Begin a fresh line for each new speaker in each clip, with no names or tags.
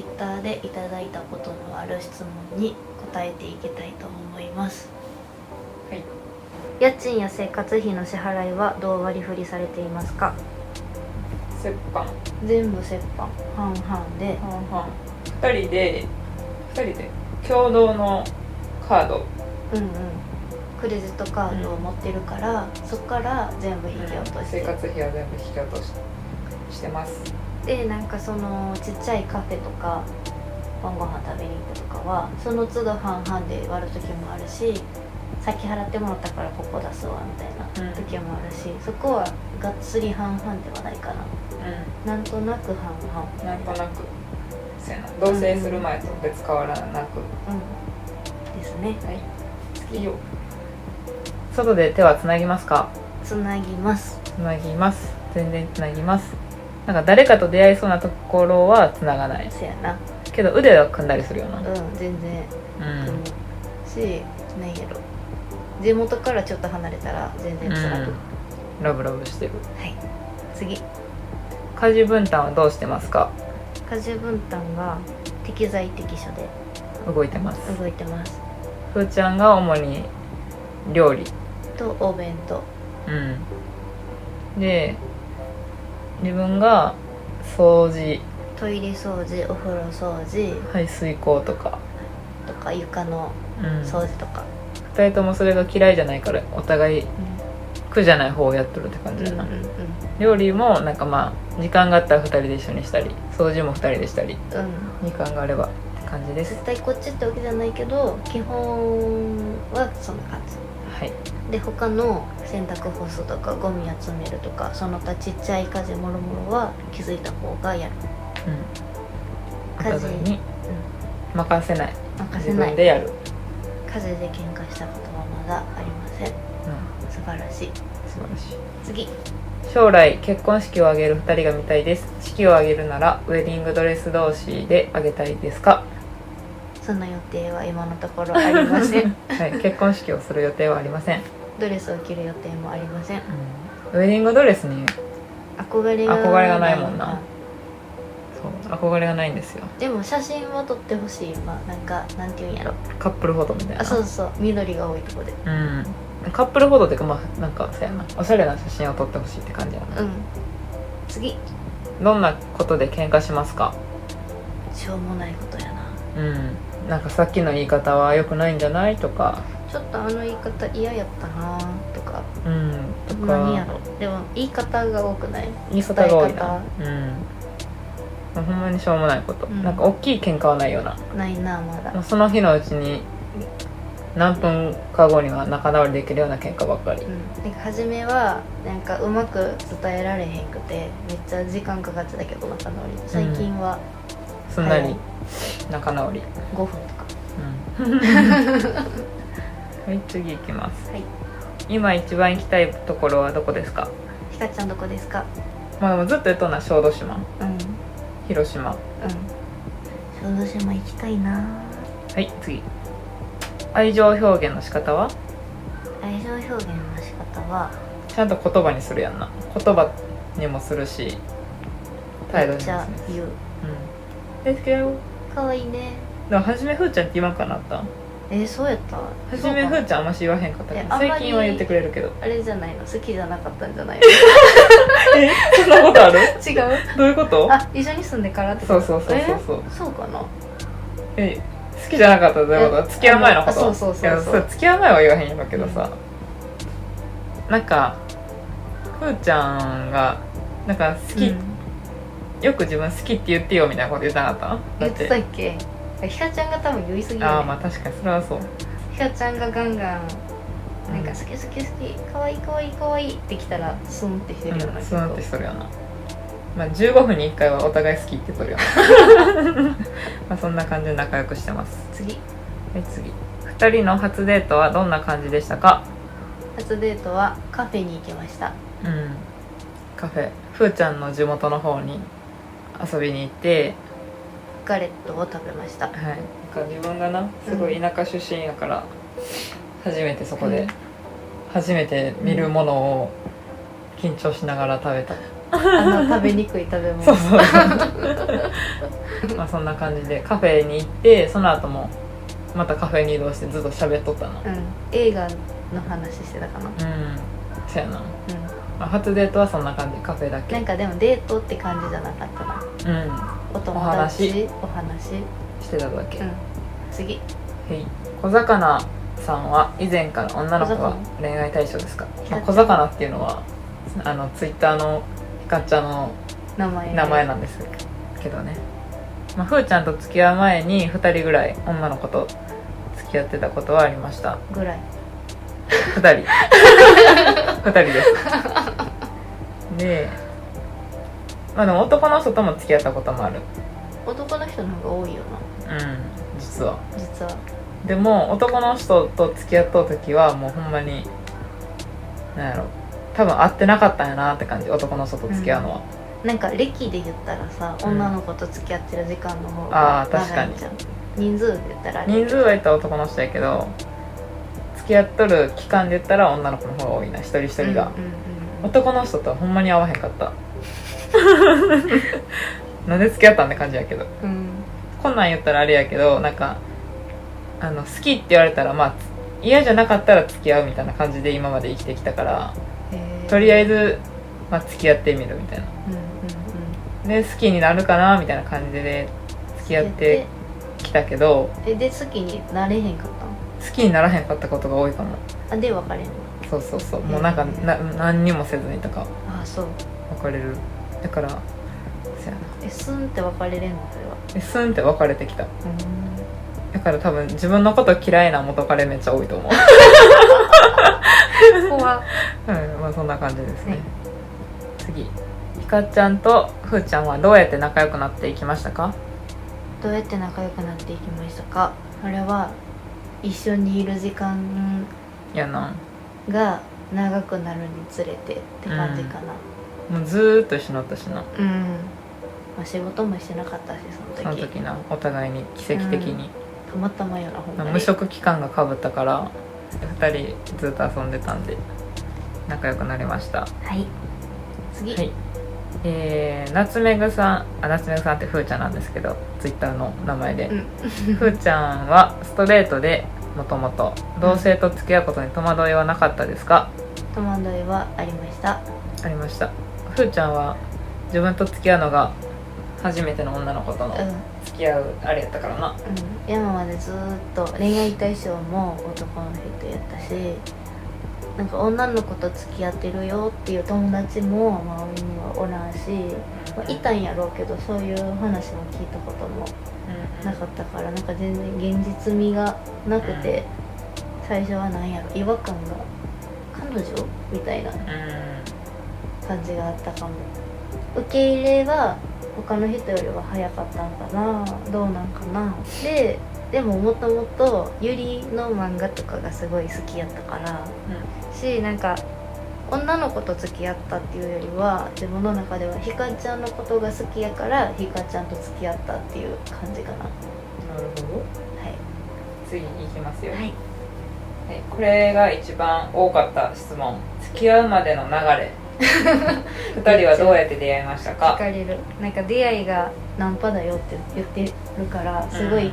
Twitter でいただいたことのある質問に答えていきたいと思います。
はい。
家賃や生活費の支払いはどう割り振りされていますか？
折半。
全部折半、半々で。
半々。2人で共同のカード。
クレジットカードを持ってるから、そこから全部引き落として、
生活費は全部引き落としてます。
でなんかそのちっちゃいカフェとか晩ご飯食べに行くとかはその都度半々で割る時もあるし、さっき払ってもらったからここ出すわみたいな時もあるし、そこはがっつり半々ではないかな。なんとなく半々。
なんとなくせやな。同棲する前と別変わらなく、
ですね。
はい。次よ。外で手はつなぎますか？
つなぎます。
つなぎます。全然つなぎます。なんか誰かと出会いそうなところはつながない。
せやな。
けど腕は組んだりするよな。
全然組むし、何やろ、地元からちょっと離れたら全然つなぐ。
ラブラブしてる。
はい。次。
家事分担はどうしてますか？
家事分担は適材適所で
動いてます。
ふ
ーちゃんが主に料理
とお弁当。
で自分が掃除、
トイレ掃除、お風呂掃除、
排水口とか
床の掃除とか、
2人ともそれが嫌いじゃないからお互い苦じゃない方をやっとるって感じだな。料理もなんかまあ時間があったら2人で一緒にしたり、掃除も2人でしたり、時間があればって感じです。
絶対こっちってわけじゃないけど基本はそんな感じ。
はい。
で他の洗濯干すとかゴミ集めるとかその他ちっちゃい家事もろもろは気づいた方がやる。
お互いに任せない。自分でやる。
家事で喧嘩したことはまだありません。素晴らしい。次。
将来結婚式を挙げる2人が見たいです。式を挙げるならウェディングドレス同士で挙げたいですか？
その予定は今のところありません。
はい、結婚式をする予定はありません。
ドレスを着る予定もありません。
ウェディングドレスに
憧れ
がないもんな。そう、憧れがないんですよ。
でも写真は撮ってほしい。なんかなんていうんやろ、
カップルフォトみたいな。
そう緑が多いとこで。
カップルフォトっていうかまあなんかそうやな、おしゃれな写真を撮ってほしいって感じやな。
次。ど
んなことで喧嘩しますか？
しょうもないことやな。
なんかさっきの言い方は良くないんじゃないとか、
ちょっとあの言い方嫌やったなとか。
とか
何やろ。でも言い方が多くない？
言い方が多いな。ほんまにしょうもないこと、なんか大きい喧嘩はないような。
ないなまだ。
その日のうちに何分か後には仲直りできるような喧嘩ばっかり。
なんか初めはなんかうまく伝えられへんくてめっちゃ時間かかってたけど仲直り。最近は
すんなり仲直り。
5分とか。
はい、次いきます。今一番行きたいところはどこですか？
ひかちゃんどこですか？
でもずっと言っとんのは小豆島、広島。
小豆島行きたいな。
はい、次。愛情表現の仕方は？
愛情表現の仕方は
ちゃんと言葉にするやんな。言葉にもするし態度にもするし。
めっちゃ言う。
好きだよ。
かわいいね。
でも初めふーちゃんって言わんかなった？
そうやった？
初めふーちゃんあんまし言わへんかったけど最近は言ってくれるけど。
あれじゃないの、好きじゃなかったんじゃないの？
そんなことある？
違う？
どういうこと？
一緒に住んでからって
こと？そう
かな。
好きじゃなかったらどういうこと？付き合う前のこと？
そう
付き合う前は言わへんやろけどさ、なんかふーちゃんがなんか好き、よく自分好きって言ってよみたいなこと言ってなかった？
言ってたっけ？ひかちゃんが多分言い過ぎる。
まあ確かにそれはそう。
ひかちゃんがガンガンなんか好きかわいいってきたらスンってしてるような。
スンってしとるような。まあ15分に1回はお互い好きって言っとるような。まあそんな感じで仲良くしてます。次。2人の初デートはどんな感じでしたか？
初デートはカフェに行きました。
カフェ、ふーちゃんの地元の方に遊びに行って
ガレットを食べました。
自分がなすごい田舎出身やから、初めてそこで、初めて見るものを緊張しながら食べた。
食べにくい食べ物。
そうそうまあそんな感じでカフェに行って、その後もまたカフェに移動してずっと喋っとったな。
映画の話してたかな。
そやな、まあ、初デートはそんな感じ、カフェだけ。
なんかでもデートって感じじゃなかったな。お友達お話
してただけ。
次。
小魚さんは以前から女の子は恋愛対象ですか？まあ、小魚っていうのはツイッターのひかっちゃんの名前なんですけどね。まあ、ふーちゃんと付き合う前に2人ぐらい女の子と付き合ってたことはありました。
ぐらい
2人ですで、まあでも男の人とも付き合ったこともある。
男の人の方が多いよな。
実はでも男の人と付き合っとう時はもうほんまになんやろ、多分会ってなかったんやなって感じ、男の人と付き合うのは。
なんか歴で言ったらさ、女の子と付き合ってる時間の方が長いんじゃん。人数で言ったら
人数は言ったら男の人やけど、付き合っとる期間で言ったら女の子の方が多いな、一人一人が。男の人とはほんまに会わへんかったなんで付き合ったんって感じやけど、こんなん言ったらあれやけど、なんか好きって言われたらまあ嫌じゃなかったら付き合うみたいな感じで今まで生きてきたから、とりあえず、まあ、付き合ってみるみたいな、で好きになるかなみたいな感じで付き合ってきたけど、
で好きになれへんかったの？
好きにならへんかったことが多いかも。
で別れるの？
そうもうなんか何にもせずにとか。
そう
別れる。だからそやな、
スンって別れれんの？それは
スンって別れてきた。だから多分自分のこと嫌いな元彼めっちゃ多いと思う
怖っ。
まあそんな感じですね。次、ひかちゃんとふーちゃんはどうやって仲良くなっていきましたか？
どうやって仲良くなっていきましたか？あれは一緒にいる時間
やな
が長くなるにつれてって感じかな。
もうずーっと一緒になったしな。
まあ、仕事もしてなかったし
その時な、お互いに奇跡的に、
たまたまよな、ほんまに
無職期間がかぶったから2人ずっと遊んでたんで仲良くなりました。
次、
夏目ぐさんってふーちゃんなんですけど、ツイッターの名前で、ふーちゃんはストレートでもともと同性と付き合うことに戸惑いはなかったですか？
戸惑いはありました。
ありました。ふーちゃんは自分と付き合うのが初めての女の子との付き合うあれやったからな。
今までずっと恋愛対象も男の人やったし、なんか女の子と付き合ってるよっていう友達も周りにはおらんし、いたんやろうけどそういう話も聞いたこともなかったから、なんか全然現実味がなくて、最初はなんやろ、違和感が彼女みたいな感じがあったかも。受け入れは他の人よりは早かったんかな、どうなんかな。でももともとゆりの漫画とかがすごい好きやったから、なんか女の子と付き合ったっていうよりは自分の中ではひかちゃんのことが好きやからひかちゃんと付き合ったっていう感じかな。
なるほど。次いきますよ。これが一番多かった質問。付き合うまでの流れ2人はどうやって出会いましたか？
聞かれる。なんか出会いがナンパだよって言ってるからすごい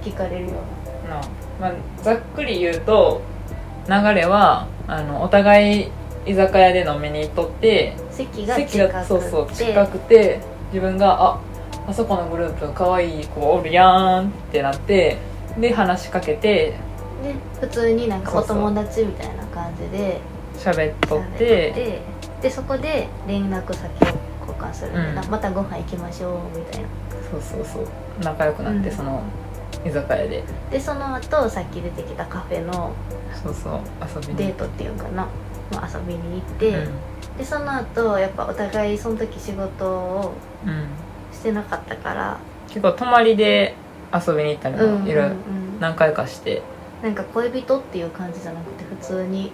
聞かれるよ
まあ、ざっくり言うと流れはお互い居酒屋で飲みに行っとって、
席が近
くて自分があそこのグループ可愛い子おるやんってなって、で話しかけて、
で普通になんかお友達みたいな感じで
喋っとって
でそこで連絡先を交換する、またご飯行きましょうみたいな。そう
仲良くなって、その居酒屋で
その後さっき出てきたカフェの
遊びに
デートっていうかな、遊びに行って、でその後やっぱお互いその時仕事をしてなかったから、
結構泊まりで遊びに行ったりも何回かして、
なんか恋人っていう感じじゃなくて普通に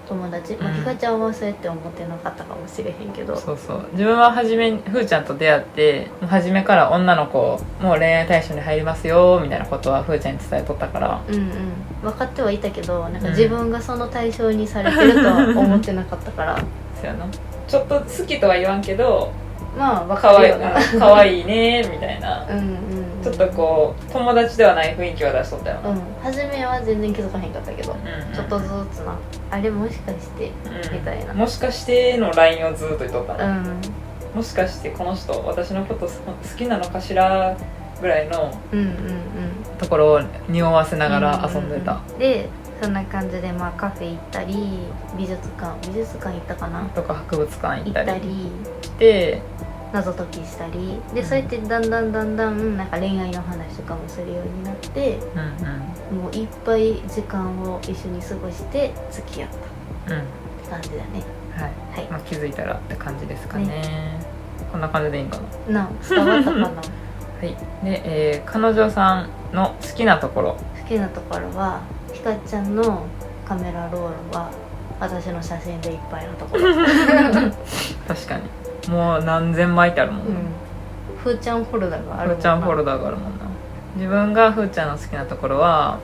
友達、ひかちゃんはそうやって思ってなかったかもしれへんけど、
自分は初めふーちゃんと出会って初めから女の子もう恋愛対象に入りますよみたいなことはふーちゃんに伝えとったから、分かってはいたけど、なんか自分がその対象にされてるとは思ってなかったからそうやな、ちょっと好きとは言わんけど
まあ分
かわいい
かるよな
かわいいねみたいな
うんうん、
ちょっとこう友達ではない雰囲気は出しとったよな、
初めは全然気づかへんかったけど、
うん
ちょっとずつなあれもしかしてみたいな、
もしかしての LINE をずっと言っとったの、もしかしてこの人私のこと好きなのかしらぐらいのところを匂わせながら遊んでた、
でそんな感じでまあカフェ行ったり美術館行ったかな
とか博物館行ったり
して謎解きしたりで、そうやってだんだんなんか恋愛の話とかもするようになって、もういっぱい時間を一緒に過ごして付き合ったって感じだね。はい、
まあ、気づいたらって感じですかね。こんな感じでいいんかな。
伝わったかな
はい。で、彼女さんの好きなところ
はひかちゃんのカメラロールは私の写真でいっぱいのところ
確かにもう何千枚ってあるもんね、
ふーちゃんフォルダがあるもんな。
ふーちゃんフォルダがあるもんな。自分がふーちゃんの好きなところは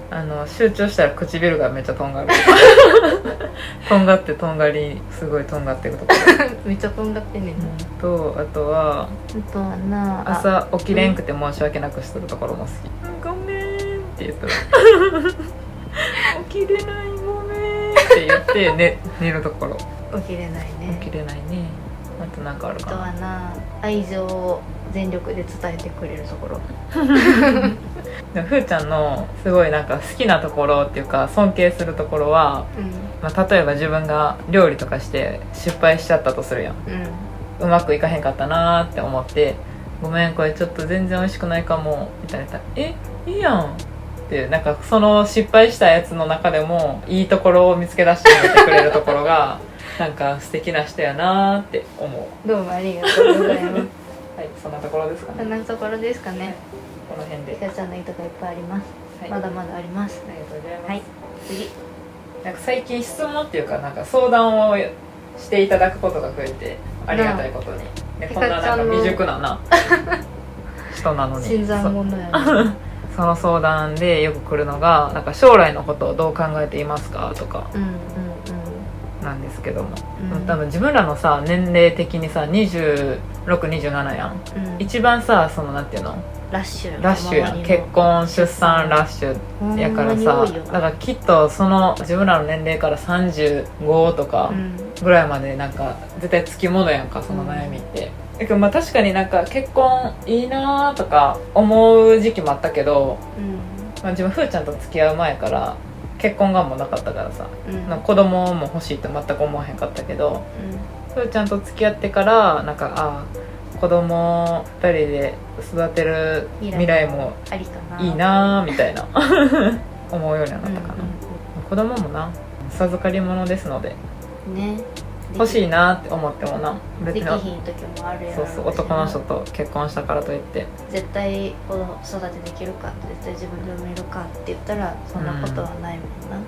集中したら唇がめっちゃとんがるとんがってとんがりすごいとんがってるところ
めっちゃとんがってんねんな、
あとは
な
朝起きれんくて申し訳なくしとるところも好き、ごめんって言ったら起きれないごめんって言って、寝るところ
起きれないね。
あとなんかあるかな。
あとは愛情を全力で伝えてくれるところ
でもふーちゃんのすごいなんか好きなところっていうか尊敬するところは、まあ、例えば自分が料理とかして失敗しちゃったとするやん、うまくいかへんかったなーって思ってごめんこれちょっと全然美味しくないかもみたいな言ったらいいやんってなんかその失敗したやつの中でもいいところを見つけ出してあげてくれるところがなんか素敵な人やなーって思う。
どうもありがとうございます
はい、そんなところですかね。
そんなところですかね。
この辺で
ひかちゃんのいいとこいっぱいあります、
はい、
まだまだあります。
ありがとうございます。
はい、次
なんか最近質問っていうかなんか相談をしていただくことが増えてありがたいことに、ね、こんななんか未熟な人なのに
新参者やね
その相談でよく来るのがなんか将来のことをどう考えていますかとかなんですけども、多分自分らのさ年齢的にさ2627やん、一番さそのなんていうの
ラッシ
ュやん、結婚出産ラッシュやからさ、だからきっとその自分らの年齢から35とかぐらいまでなんか絶対つきものやんかその悩みって、だけどまあ確かになんか結婚いいなとか思う時期もあったけど、まあ、自分ふーちゃんと付き合う前から結婚願望なかったからさ、子供も欲しいって全く思わへんかったけど、ふーちゃんと付き合ってからなんか子供2人で育てる未来もいいなみたいな思うようになったかな、子供もな授かり物ですので、ね、欲しいなって思ってもな
別にできひん時もあるやろうし、
そう男の人と結婚したからといって
絶対子育てできるかって絶対自分で産めるかって言ったらそんなことはないもんな、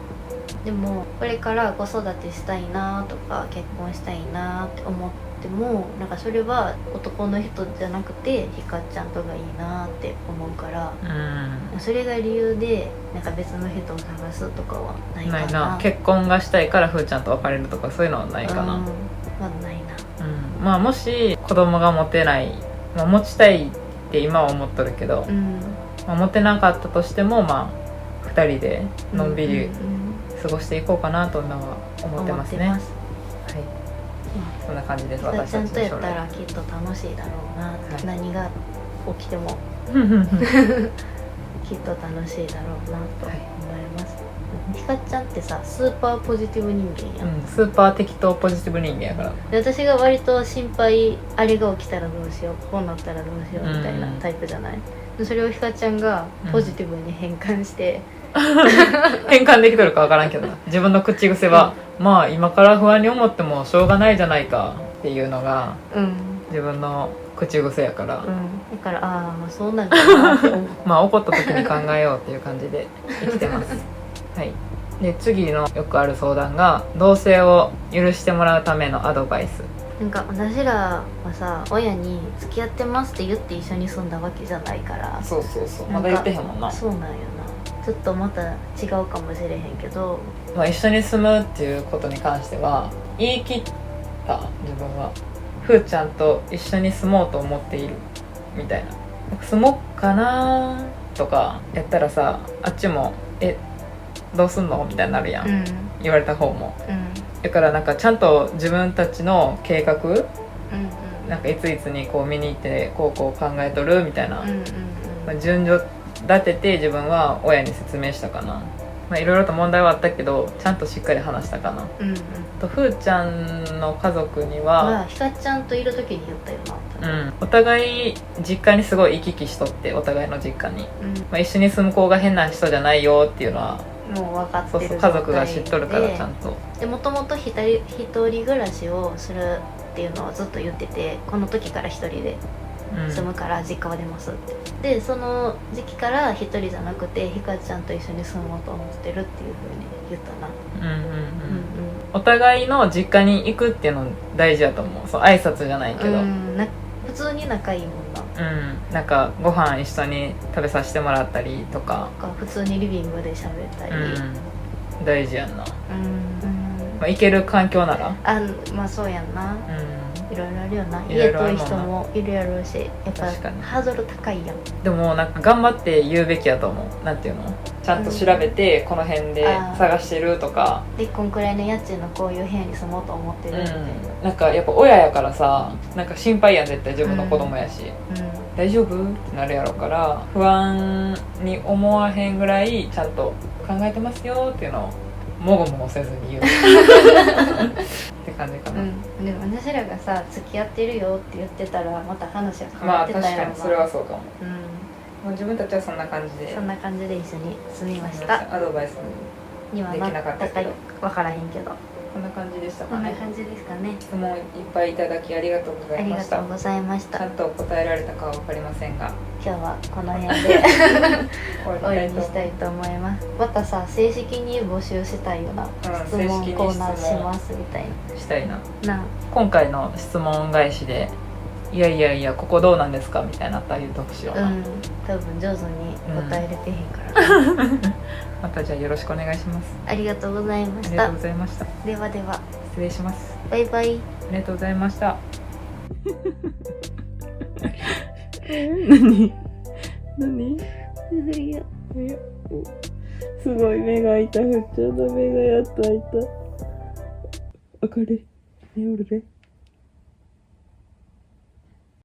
でもこれから子育てしたいなとか結婚したいなって思ってもなんかそれは男の人じゃなくてひかちゃんとがいいなって思うから、それが理由でなんか別の人を探すとかはないかな。
ないな。結婚がしたいからふーちゃんと別れるとかそういうのはないかな、
まだないな、
まあもし子供が持てない、まあ、持ちたいって今は思っとるけど、まあ、持てなかったとしてもまあ2人でのんびり過ごしていこうかなと今は思ってますね。はい、そんな感じです。
私たちの将来ちゃんとやったらきっと楽しいだろうな、何が起きてもきっと楽しいだろうなと思います。ひかちゃんってさスーパーポジティブ人間やん、
スーパー適当ポジティブ人間やから。
で私が割と心配、あれが起きたらどうしよう、こうなったらどうしようみたいなタイプじゃない、それをひかちゃんがポジティブに変換して、
変換できとるか分からんけどな、自分の口癖は、まあ今から不安に思ってもしょうがないじゃないかっていうのが、自分の口癖やから、だ
からまあそうなんだなって思う
まあ怒った時に考えようっていう感じで生きてますはい。で次のよくある相談が同棲を許してもらうためのアドバイス。
なんか私らはさ親に付き合ってますって言って一緒に住んだわけじゃないから、
そうまだ言ってへんもんな。
そうなんよな、ちょっとまた違うかもしれへんけど、
まあ、一緒に住むっていうことに関しては言い切った自分は。ふーちゃんと一緒に住もうと思っているみたいな、住もっかなとかやったらさ、あっちもどうすんのみたいになるやん、
うん
言われた方も。
うん
だからなんかちゃんと自分たちの計画、
うん
なんかいついつにこう見に行ってこう考えとるみたいな、
うんうん
まあ順序立てて自分は親に説明したかな。まあいろいろと問題はあったけどちゃんとしっかり話したかな。
うん
とふーちゃんの家族には、
まあひかちゃんといる時に言ったよな。
お互い実家にすごい行き来しとって、お互いの実家に、まあ、一緒に住む子が変な人じゃないよっていうのは
もう分かってる
そうそう家族が知っとるからちゃんと。
でもともと一人暮らしをするっていうのはずっと言ってて、この時から一人で住むから実家は出ますって、でその時期から一人じゃなくてひかちゃんと一緒に住もうと思ってるっていう風に言ったな。
お互いの実家に行くっていうの大事だと思う。そう挨拶じゃないけど、
普通に仲いいもんな。
なんかご飯一緒に食べさせてもらったりとか、
普通にリビングで喋ったり、
大事やんな。まあ、行ける環境なら
まあそうやんな。いろいろあるよな。
いろいろあるもんな。
家という人もいるやろうし、やっぱ
確かに
ハードル高いやん。
でもなんか頑張って言うべきやと思う。なんていうの、ちゃんと調べてこの辺で探してるとか、
でこんくらいの家賃のこういう部屋に住もうと思ってるみたいな、
なんかやっぱ親やからさ、なんか心配やん絶対自分の子供やし、大丈夫ってなるやろから不安に思わへんぐらいちゃんと考えてますよっていうのをもごもごせずに言うって感じかな。
でも私らがさ付き合ってるよって言ってたらまた話は変
まあ
わってたやろな。
確かにそれはそうかも。もう自分たちはそんな感じで
そんな感じで一緒に住みました。
アドバイス
には
できなかったけど
分からへんけど、
こんな感じでした
こんな
かね。
感じですかね。
質問いっぱいいただきありがとうござ
あり
いました。
がとうございました。
ちゃんと答えられたかは分かりませんが
今日はこの辺で終わりにしたいと思います。またさ正式に募集したいような、質問コーナーしますみたい
したいな。
な。
今回の質問返しでいやここどうなんですかみたいなあったら言うとほしいよな。
多分上手に答えれてへんから、
またじゃあよろしくお願いします。
ありがとうございました。
ありがとうございました。
ではでは
失礼します。
バイバイ。
ありがとうございました。何すごい目が開いた。ふっちゃんの目がやっと開いた。明るいね、おるで。